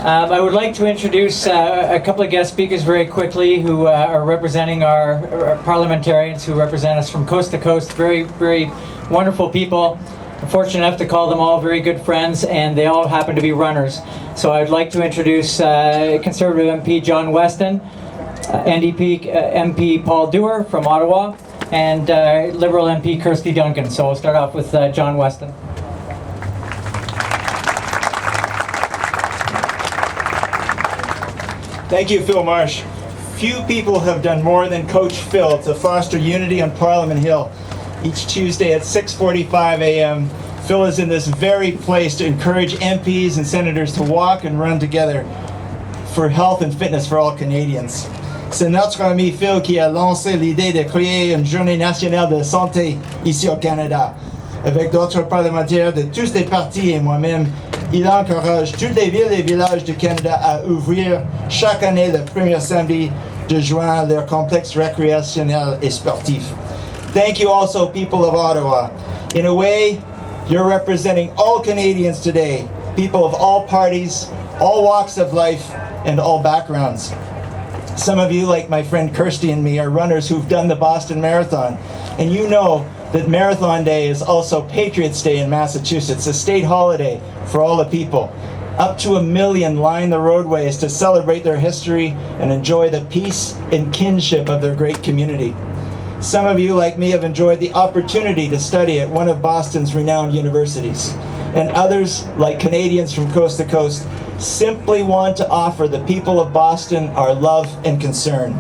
I would like to introduce a couple of guest speakers very quickly who are representing our parliamentarians who represent us from coast to coast. Very, very wonderful people. I'm fortunate enough to call them all very good friends, and they all happen to be runners. So I'd like to introduce Conservative MP John Weston, NDP MP Paul Dewar from Ottawa, and Liberal MP Kirsty Duncan. So we'll start off with John Weston. Thank you, Phil Marsh. Few people have done more than Coach Phil to foster unity on Parliament Hill. Each Tuesday at 6:45 a.m., Phil is in this very place to encourage MPs and senators to walk and run together for health and fitness for all Canadians. C'est notre ami Phil qui a lancé l'idée de créer une journée nationale de santé ici au Canada. Avec d'autres parlementaires de tous les partis et moi-même, il encourage toutes les villes et villages du Canada à ouvrir chaque année le premier samedi de juin leur complexe récréationnel et sportif. Thank you also, people of Ottawa. In a way, you're representing all Canadians today, people of all parties, all walks of life, and all backgrounds. Some of you, like my friend Kirsty and me, are runners who've done the Boston Marathon, and you know that Marathon Day is also Patriots Day in Massachusetts, a state holiday for all the people. Up to 1 million line the roadways to celebrate their history and enjoy the peace and kinship of their great community. Some of you, like me, have enjoyed the opportunity to study at one of Boston's renowned universities. And others, like Canadians from coast to coast, simply want to offer the people of Boston our love and concern.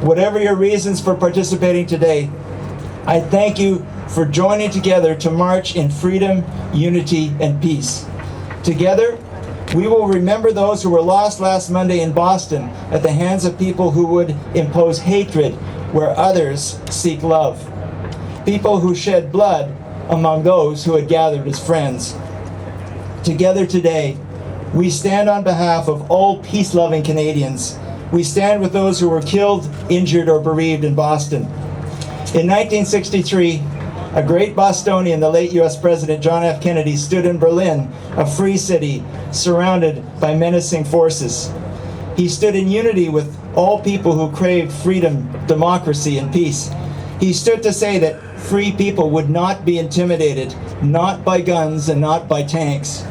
Whatever your reasons for participating today, I thank you for joining together to march in freedom, unity, and peace. Together, we will remember those who were lost last Monday in Boston at the hands of people who would impose hatred where others seek love. People who shed blood among those who had gathered as friends. Together today, we stand on behalf of all peace-loving Canadians. We stand with those who were killed, injured, or bereaved in Boston. In 1963, a great Bostonian, the late U.S. President John F. Kennedy, stood in Berlin, a free city, surrounded by menacing forces. He stood in unity with all people who craved freedom, democracy, and peace. He stood to say that free people would not be intimidated, not by guns and not by tanks.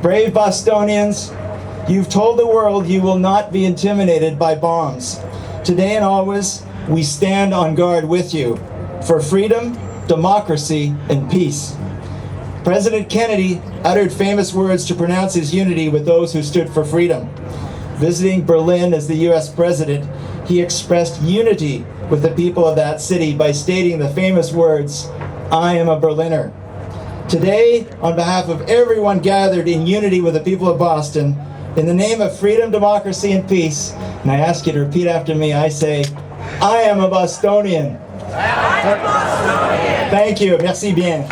Brave Bostonians, you've told the world you will not be intimidated by bombs. Today and always, we stand on guard with you for freedom, democracy, and peace. President Kennedy uttered famous words to pronounce his unity with those who stood for freedom. Visiting Berlin as the U.S. President, he expressed unity with the people of that city by stating the famous words, "I am a Berliner." Today, on behalf of everyone gathered in unity with the people of Boston, in the name of freedom, democracy, and peace, and I ask you to repeat after me, I say, I am a Bostonian. I am a Bostonian. Thank you. Merci bien.